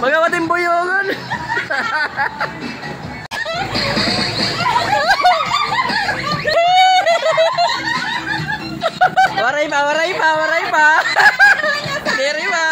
Magawating boyogon. Waray pa. Diri pa.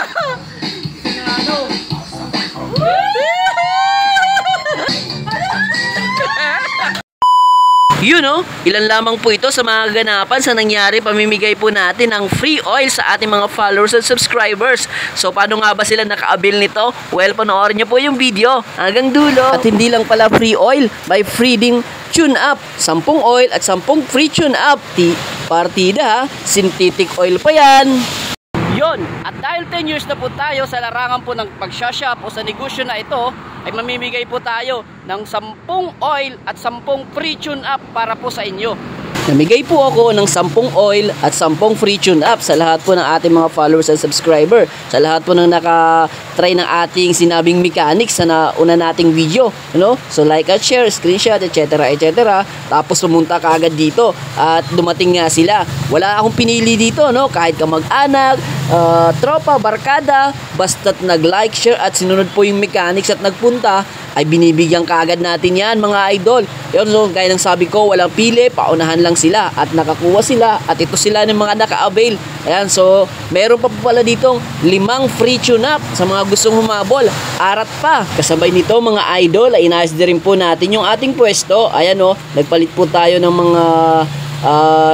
Yun no, ilan lamang po ito sa mga ganapan sa nangyari pamimigay po natin ng free oil sa ating mga followers at subscribers. So paano nga ba sila naka-avail nito? Well, panoorin nyo po yung video hanggang dulo. At hindi lang pala free oil, by free ding tune up. 10 oil at 10 free tune up. Partida ha, synthetic oil pa yan. Yon, at dahil 10 years na po tayo sa larangan po ng pagsashop o sa negosyo na ito, ay mamimigay po tayo ng 10 oil at 10 free tune up para po sa inyo. Namigay po ako ng 10 oil at 10 free tune up sa lahat po ng ating mga followers and subscriber. Sa lahat po ng naka-try ng ating sinabing mechanics sa nauna nating video. So like at share, screenshot, etc. Tapos pumunta ka agad dito at dumating nga sila. Wala akong pinili dito, kahit kamag-anak, tropa, barkada, basta't nag-like, share at sinunod po yung mechanics at nagpunta, ay binibigyan kaagad natin yan mga idol. Yun, so gaya ng sabi ko, walang pili, paunahan lang sila at nakakuha sila at ito sila ng mga naka-avail. Ayan, so meron pa pala ditong 5 free tune up sa mga gustong humabol. Arat pa, kasabay nito mga idol, ay inayos din rin po natin yung ating pwesto. Ayan nagpalit po tayo ng mga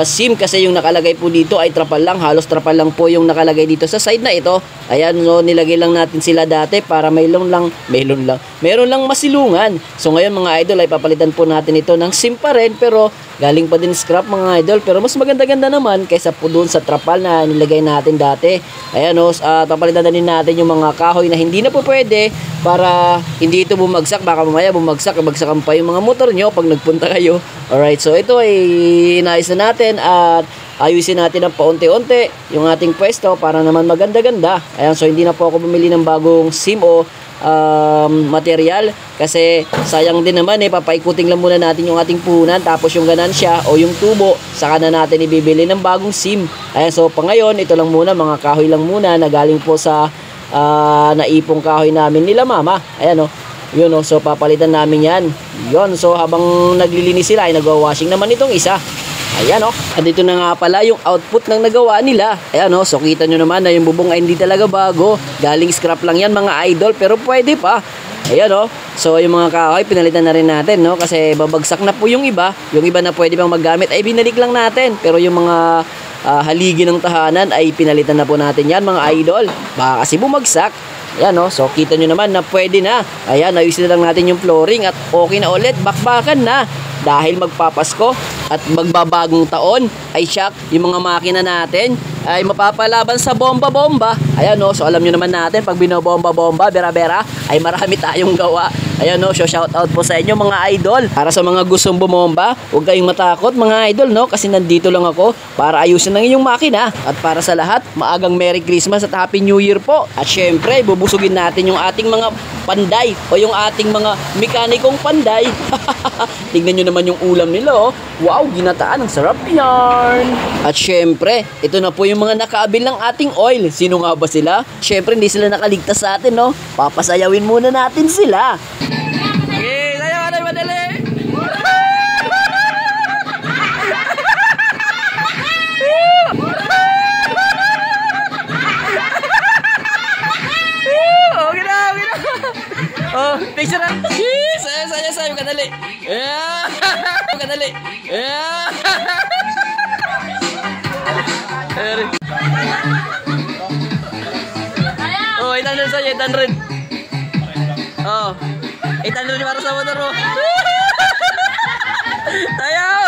SIM kasi yung nakalagay po dito ay trapal lang, halos trapal lang po yung nakalagay dito sa side na ito. Ayan, nilagay lang natin sila dati para meron lang masilungan. So ngayon mga idol ay papalitan po natin ito ng SIM pa rin, pero galing pa din scrap mga idol, pero mas maganda-ganda naman kaysa po doon sa trapal na nilagay natin dati. Ayan papalitan na din natin yung mga kahoy na hindi na po pwede para hindi ito bumagsak. Baka mamaya bagsakan pa yung mga motor nyo pag nagpunta kayo. Alright, so ito ay inayos na natin at ayusin natin ng paunti-unti yung ating pwesto para naman maganda-ganda. Ayan, so hindi na po ako bumili ng bagong SIM o material kasi sayang din naman papaikutin lang muna natin yung ating puhunan, tapos yung ganansya o yung tubo saka na natin ibibili ng bagong SIM. Ayan, so pa ngayon ito lang muna, mga kahoy lang muna na galing po sa naipong kahoy namin nila mama. Ayan yun so papalitan namin yan. Yun, so habang naglilinis sila ay nagwa-washing naman itong isa. Ayan at dito na nga pala yung output ng nagawa nila. Ayan so kita nyo naman na yung bubong ay hindi talaga bago, galing scrap lang yan mga idol, pero pwede pa. Ayan so yung mga kahoy pinalitan na rin natin kasi babagsak na po yung iba na pwede pang maggamit ay binalik lang natin, pero yung mga haligi ng tahanan ay pinalitan na po natin yan mga idol, baka kasi bumagsak. Ayan so kita nyo naman na pwede na. Ayan, ayusin na lang natin yung flooring at okay na ulit, bakbakan na. Dahil magpapasko at magbabagong taon ay shock, yung mga makina natin ay mapapalaban sa bomba-bomba. Ayan so alam nyo naman natin pag binobomba-bomba, bera-bera, ay marami tayong gawa. Ayan so shout out po sa inyo mga idol. Para sa mga gustong bumomba, huwag kayong matakot mga idol kasi nandito lang ako para ayusin ng inyong makina. At para sa lahat, maagang Merry Christmas at Happy New Year po. At syempre, bubusugin natin yung ating mga panday o yung ating mga mekanikong panday. Tignan nyo naman yung ulam nila Wow, ginataan, ang sarap yan. At syempre, ito na po yung mga nakaabil ng ating oil. Sino nga ba sila? Syempre, hindi sila nakaligtas sa atin Papasayawin muna natin sila. Okay, sayaw na madali. Okay na. Picture na. Sayaw kadali. Kadali. Oh, 800 saja, 800. Oh, 800 para sa motor mo. Ayaw.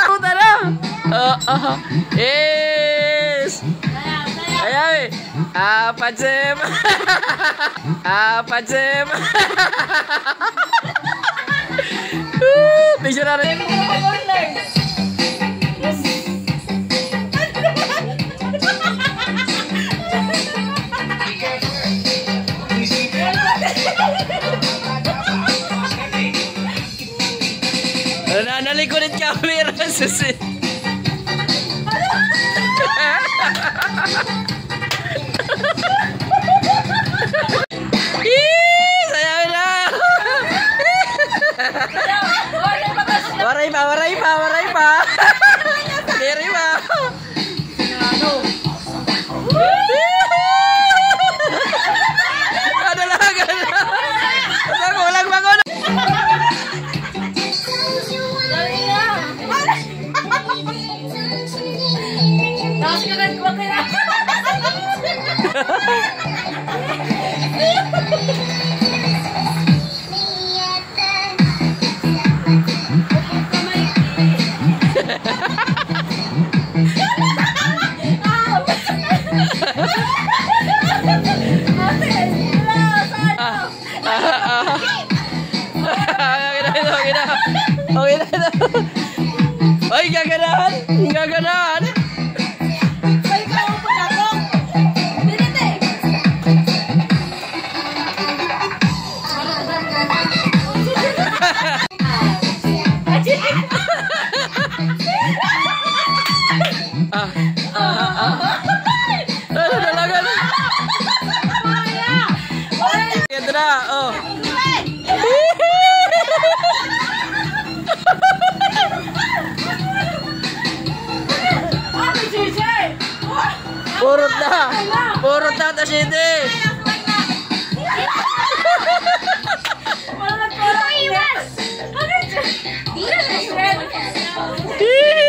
Puta na. Yes. Ayaw Apa Jem? Picture na rin. susi. Sayang na. Waray pa. Diri pa. Ada lang. Kulang ba ko? Okay na. Ay, gaganahan. Dalagan. Ito na, oh. Purot na tasidi.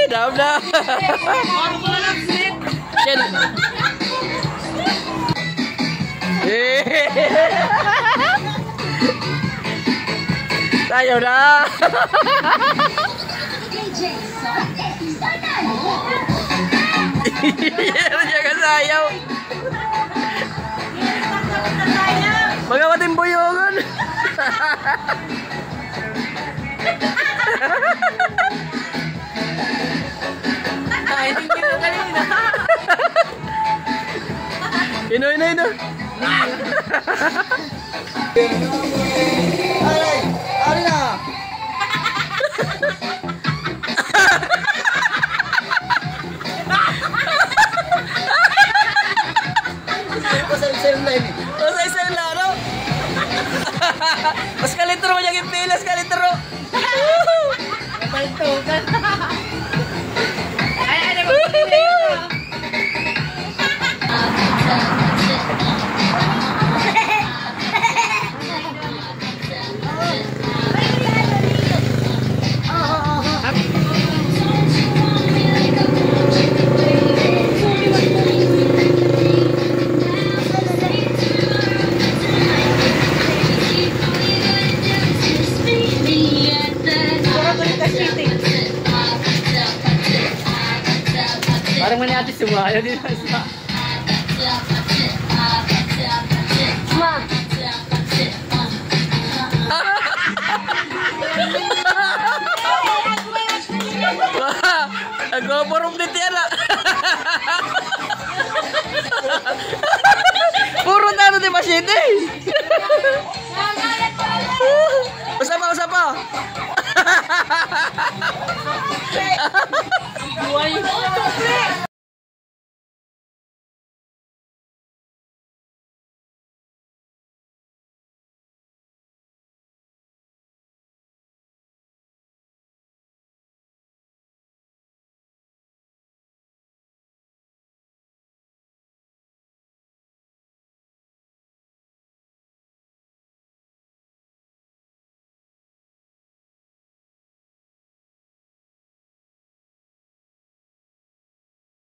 Dam na. Tayo na. Jangan sayaw. Mga matimbuyongan. Ay, hindi ko kanina. Ino. Ay na. Sa laro. Mas kalitro mo yung pilas, kalitro. Napalitugan. Ay, ko parang maniati sumayo din sa. Nag-overom din tiyala. Puro na ano di masyente. Usapa.